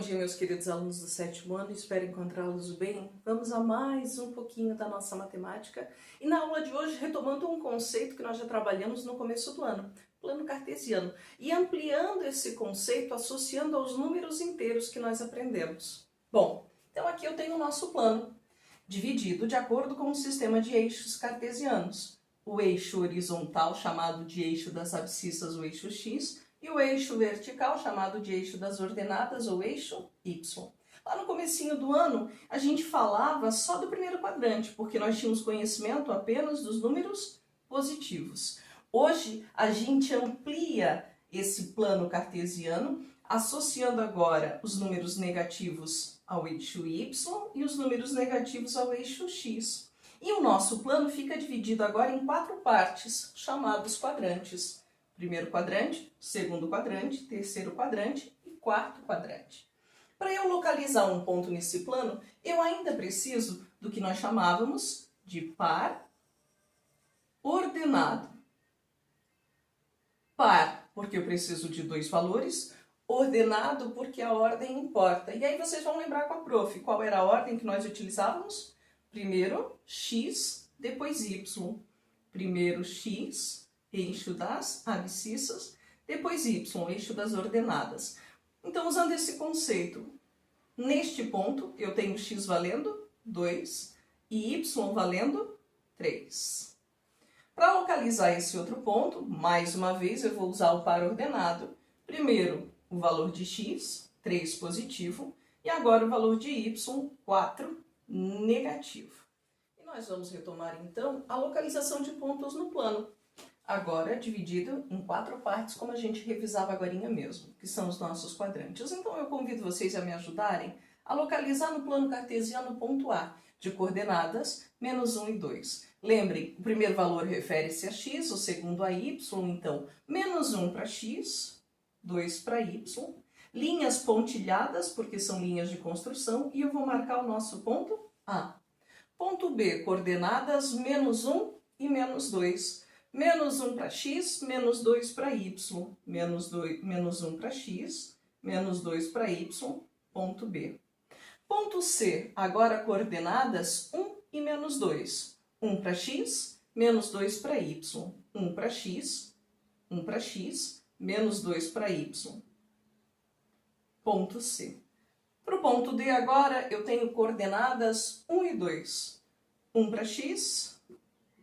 dia, meus queridos alunos do 7º ano, espero encontrá-los bem. Vamos a mais um pouquinho da nossa matemática. E na aula de hoje, retomando um conceito que nós já trabalhamos no começo do ano, plano cartesiano, e ampliando esse conceito, associando aos números inteiros que nós aprendemos. Bom, então aqui eu tenho o nosso plano, dividido de acordo com o sistema de eixos cartesianos. O eixo horizontal, chamado de eixo das abscissas, o eixo x, e o eixo vertical, chamado de eixo das ordenadas, ou eixo y. Lá no comecinho do ano, a gente falava só do primeiro quadrante, porque nós tínhamos conhecimento apenas dos números positivos. Hoje, a gente amplia esse plano cartesiano, associando agora os números negativos ao eixo y e os números negativos ao eixo x. E o nosso plano fica dividido agora em 4 partes, chamados quadrantes. Primeiro quadrante, segundo quadrante, terceiro quadrante e quarto quadrante. Para eu localizar um ponto nesse plano, eu ainda preciso do que nós chamávamos de par ordenado. Par, porque eu preciso de 2 valores, ordenado, porque a ordem importa. E aí vocês vão lembrar com a prof, qual era a ordem que nós utilizávamos? Primeiro x, depois y. Primeiro x, eixo das abscissas, depois y, eixo das ordenadas. Então, usando esse conceito, neste ponto eu tenho x valendo 2 e y valendo 3. Para localizar esse outro ponto, mais uma vez eu vou usar o par ordenado. Primeiro, o valor de x, 3 positivo, e agora o valor de y, 4 negativo. E nós vamos retomar então a localização de pontos no plano. Agora dividido em 4 partes, como a gente revisava agorinha mesmo, que são os nossos quadrantes. Então eu convido vocês a me ajudarem a localizar no plano cartesiano o ponto A, de coordenadas menos 1 e 2. Lembrem, o primeiro valor refere-se a x, o segundo a y, então menos 1 para x, 2 para y. Linhas pontilhadas, porque são linhas de construção, e eu vou marcar o nosso ponto A. Ponto B, coordenadas menos 1 e menos 2. Menos 1 para x, menos 2 para y, menos 1 para x, menos 2 para y, ponto B. Ponto C, agora coordenadas 1 e menos 2. 1 para x, menos 2 para y, 1 para x, menos 2 para y, ponto C. Para o ponto D agora eu tenho coordenadas 1 e 2. 1 para x,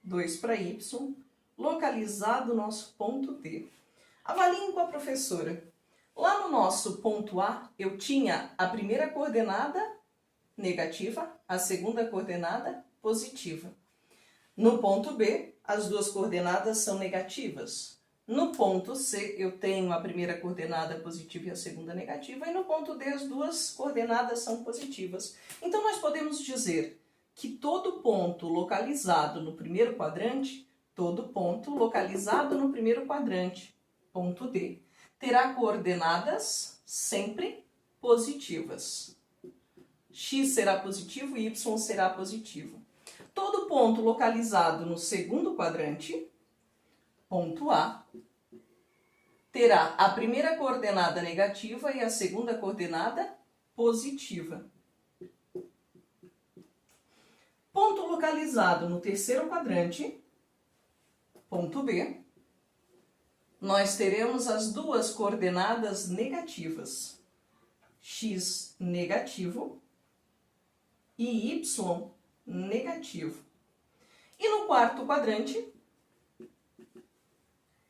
2 para y, localizado o nosso ponto D. Avaliem com a professora. Lá no nosso ponto A, eu tinha a primeira coordenada negativa, a segunda coordenada positiva. No ponto B, as duas coordenadas são negativas. No ponto C, eu tenho a primeira coordenada positiva e a segunda negativa, e no ponto D, as duas coordenadas são positivas. Então, nós podemos dizer que todo ponto localizado no primeiro quadrante, ponto D, terá coordenadas sempre positivas. X será positivo e Y será positivo. Todo ponto localizado no segundo quadrante, ponto A, terá a primeira coordenada negativa e a segunda coordenada positiva. Ponto localizado no terceiro quadrante, ponto B, nós teremos as duas coordenadas negativas, x negativo e y negativo. E no quarto quadrante,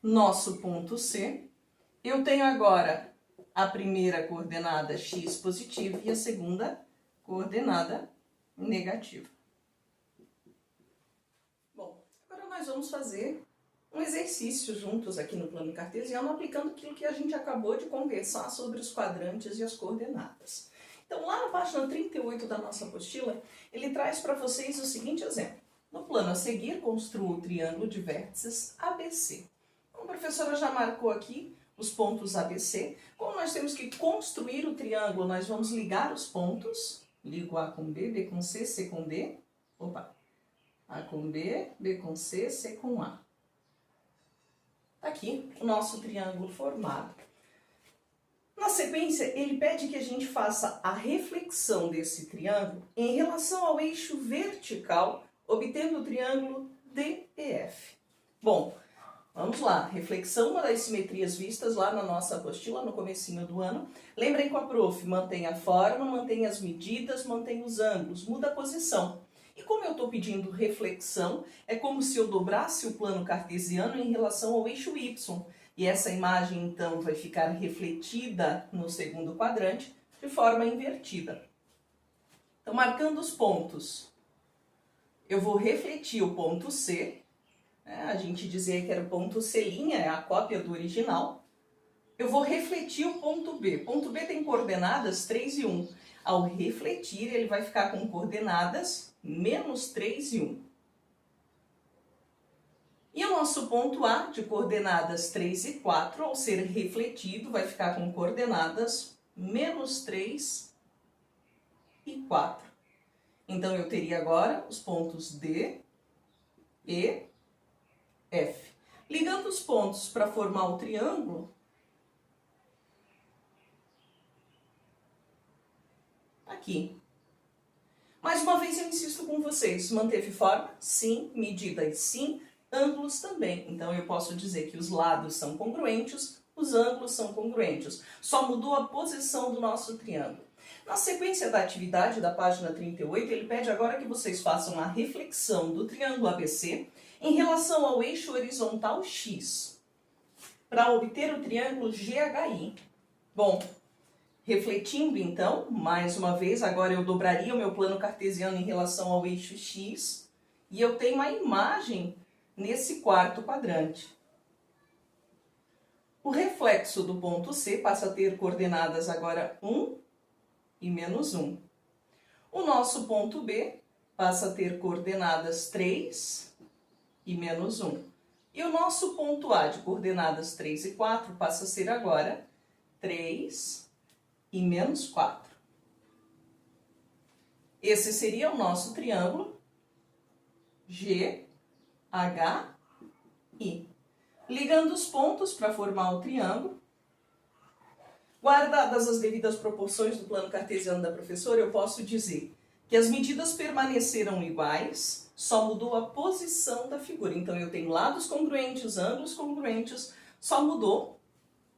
nosso ponto C, eu tenho agora a primeira coordenada x positiva e a segunda coordenada negativa. Bom, agora nós vamos fazer um exercício juntos aqui no plano cartesiano, aplicando aquilo que a gente acabou de conversar sobre os quadrantes e as coordenadas. Então, lá na página 38 da nossa apostila, ele traz para vocês o seguinte exemplo. No plano a seguir, construa o triângulo de vértices ABC. Então, a professora já marcou aqui os pontos ABC. Como nós temos que construir o triângulo, nós vamos ligar os pontos. Ligo A com B, B com C, C com D. Opa! A com B, B com C, C com A. Aqui o nosso triângulo formado. Na sequência, ele pede que a gente faça a reflexão desse triângulo em relação ao eixo vertical, obtendo o triângulo DEF. Bom, vamos lá. Reflexão, uma das simetrias vistas lá na nossa apostila no comecinho do ano. Lembrem com a prof, mantém a forma, mantém as medidas, mantém os ângulos, muda a posição. E como eu estou pedindo reflexão, é como se eu dobrasse o plano cartesiano em relação ao eixo Y. E essa imagem, então, vai ficar refletida no segundo quadrante de forma invertida. Então, marcando os pontos, eu vou refletir o ponto C. A gente dizia que era o ponto C', é a cópia do original. Eu vou refletir o ponto B. Ponto B tem coordenadas 3 e 1. Ao refletir, ele vai ficar com coordenadas -3 e 1. E o nosso ponto A, de coordenadas 3 e 4, ao ser refletido, vai ficar com coordenadas -3 e 4. Então, eu teria agora os pontos D, E, F. Ligando os pontos para formar o triângulo, aqui. Mais uma vez eu insisto com vocês, manteve forma? Sim. Medidas? Sim. Ângulos também. Então eu posso dizer que os lados são congruentes, os ângulos são congruentes. Só mudou a posição do nosso triângulo. Na sequência da atividade da página 38, ele pede agora que vocês façam a reflexão do triângulo ABC em relação ao eixo horizontal X, para obter o triângulo GHI. Bom, refletindo então, mais uma vez, agora eu dobraria o meu plano cartesiano em relação ao eixo X, e eu tenho uma imagem nesse quarto quadrante. O reflexo do ponto C passa a ter coordenadas agora 1 e -1. O nosso ponto B passa a ter coordenadas 3 e -1. E o nosso ponto A, de coordenadas 3 e 4, passa a ser agora 3 e -4. Esse seria o nosso triângulo GHI. Ligando os pontos para formar o triângulo, guardadas as devidas proporções do plano cartesiano da professora, eu posso dizer que as medidas permaneceram iguais, só mudou a posição da figura. Então, eu tenho lados congruentes, ângulos congruentes, só mudou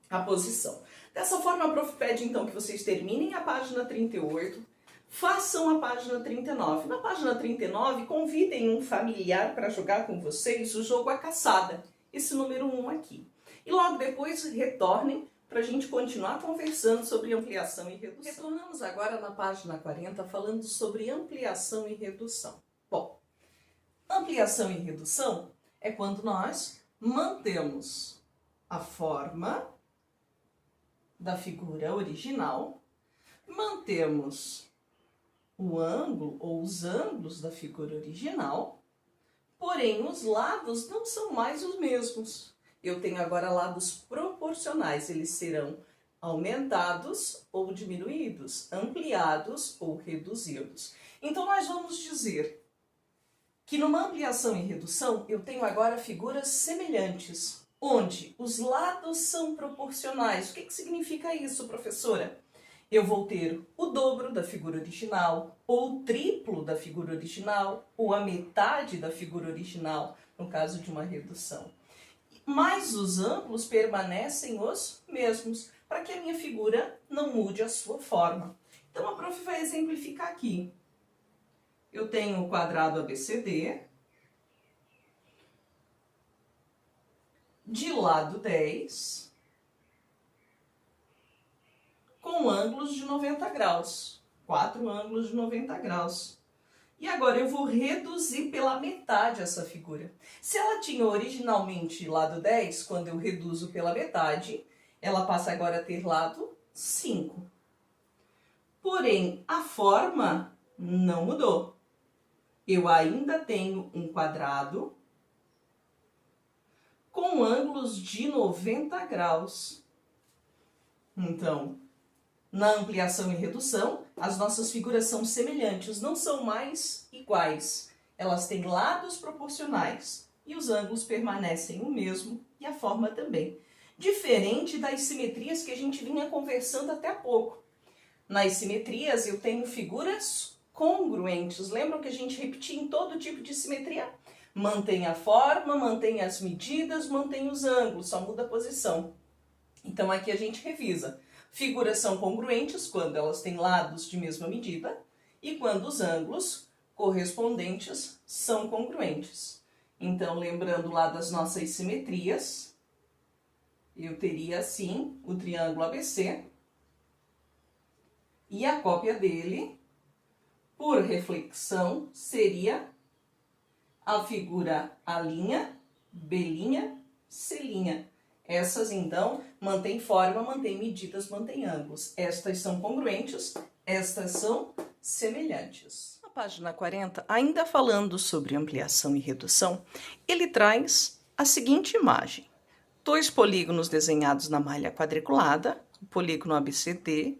a posição. Dessa forma, a prof pede, então, que vocês terminem a página 38, façam a página 39. Na página 39, convidem um familiar para jogar com vocês o jogo A Caçada, esse número 1 aqui. E logo depois retornem para a gente continuar conversando sobre ampliação e redução. Retornamos agora na página 40 falando sobre ampliação e redução. Bom, ampliação e redução é quando nós mantemos a forma da figura original, mantemos o ângulo ou os ângulos da figura original, porém os lados não são mais os mesmos. Eu tenho agora lados proporcionais, eles serão aumentados ou diminuídos, ampliados ou reduzidos. Então, nós vamos dizer que numa ampliação e redução, eu tenho agora figuras semelhantes, onde os lados são proporcionais. O que significa isso, professora? Eu vou ter o dobro da figura original, ou o triplo da figura original, ou a metade da figura original, no caso de uma redução. Mas os ângulos permanecem os mesmos, para que a minha figura não mude a sua forma. Então, a prof vai exemplificar aqui. Eu tenho o quadrado ABCD, de lado 10, com ângulos de 90 graus, 4 ângulos de 90 graus. E agora eu vou reduzir pela metade essa figura. Se ela tinha originalmente lado 10, quando eu reduzo pela metade, ela passa agora a ter lado 5. Porém, a forma não mudou. Eu ainda tenho um quadrado com ângulos de 90 graus. Então, na ampliação e redução, as nossas figuras são semelhantes, não são mais iguais. Elas têm lados proporcionais e os ângulos permanecem o mesmo e a forma também. Diferente das simetrias que a gente vinha conversando até há pouco. Nas simetrias eu tenho figuras congruentes. Lembram que a gente repetia em todo tipo de simetria? Mantém a forma, mantém as medidas, mantém os ângulos, só muda a posição. Então aqui a gente revisa. Figuras são congruentes quando elas têm lados de mesma medida e quando os ângulos correspondentes são congruentes. Então, lembrando lá das nossas simetrias, eu teria assim o triângulo ABC e a cópia dele, por reflexão, seria a figura A', B', C'. Essas, então, mantêm forma, mantêm medidas, mantêm ângulos. Estas são congruentes, estas são semelhantes. Na página 40, ainda falando sobre ampliação e redução, ele traz a seguinte imagem. 2 polígonos desenhados na malha quadriculada, o polígono ABCD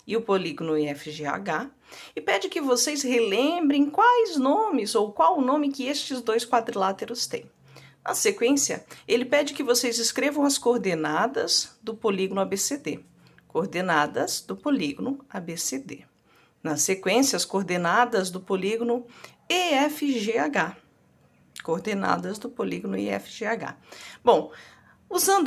e o polígono EFGH, e pede que vocês relembrem quais nomes ou qual o nome que estes 2 quadriláteros têm. Na sequência, ele pede que vocês escrevam as coordenadas do polígono ABCD. Coordenadas do polígono ABCD. Na sequência, as coordenadas do polígono EFGH. Coordenadas do polígono EFGH. Bom,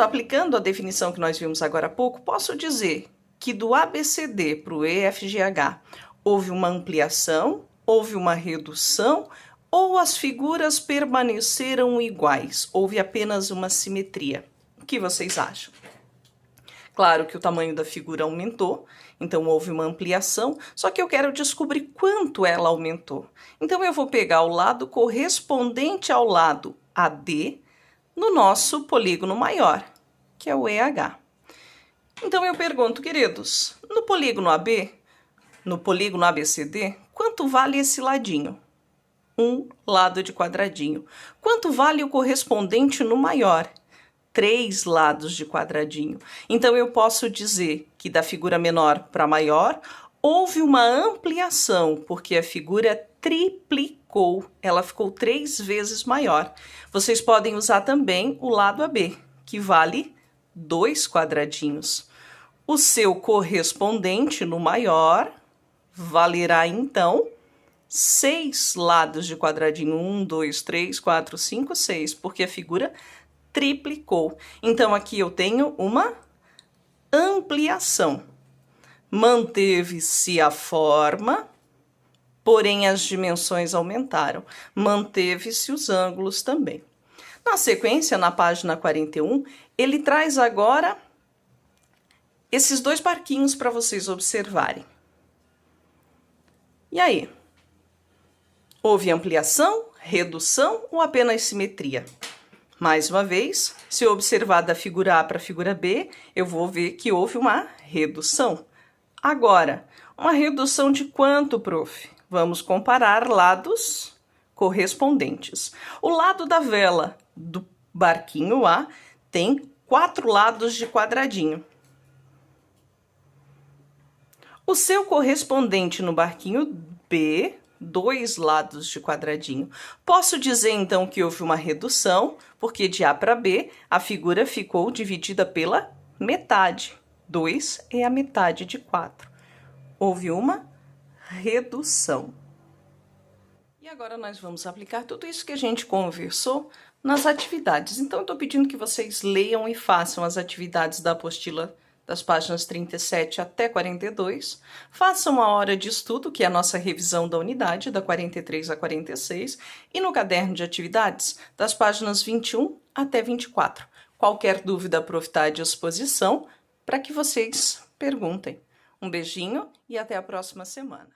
aplicando a definição que nós vimos agora há pouco, posso dizer que do ABCD para o EFGH houve uma ampliação, houve uma redução, ou as figuras permaneceram iguais, houve apenas uma simetria. O que vocês acham? Claro que o tamanho da figura aumentou, então houve uma ampliação, só que eu quero descobrir quanto ela aumentou. Então eu vou pegar o lado correspondente ao lado AD no nosso polígono maior, que é o EH. Então eu pergunto, queridos, no polígono AB, no polígono ABCD, quanto vale esse ladinho? Um lado de quadradinho. Quanto vale o correspondente no maior? 3 lados de quadradinho. Então, eu posso dizer que da figura menor para maior, houve uma ampliação, porque a figura triplicou. Ela ficou 3 vezes maior. Vocês podem usar também o lado AB, que vale 2 quadradinhos. O seu correspondente no maior valerá, então, 6 lados de quadradinho, 1, 2, 3, 4, 5, 6, porque a figura triplicou. Então, aqui eu tenho uma ampliação. Manteve-se a forma, porém as dimensões aumentaram. Manteve-se os ângulos também. Na sequência, na página 41, ele traz agora esses 2 barquinhos para vocês observarem. E aí? Houve ampliação, redução ou apenas simetria? Mais uma vez, se eu observar da figura A para a figura B, eu vou ver que houve uma redução. Agora, uma redução de quanto, prof? Vamos comparar lados correspondentes. O lado da vela do barquinho A tem 4 lados de quadradinho. O seu correspondente no barquinho B, 2 lados de quadradinho. Posso dizer, então, que houve uma redução, porque de A para B, a figura ficou dividida pela metade. 2 é a metade de 4. Houve uma redução. E agora nós vamos aplicar tudo isso que a gente conversou nas atividades. Então, eu estou pedindo que vocês leiam e façam as atividades da apostila das páginas 37 até 42, façam a hora de estudo, que é a nossa revisão da unidade, da 43 a 46, e no caderno de atividades, das páginas 21 até 24. Qualquer dúvida, a prof está à disposição para que vocês perguntem. Um beijinho e até a próxima semana.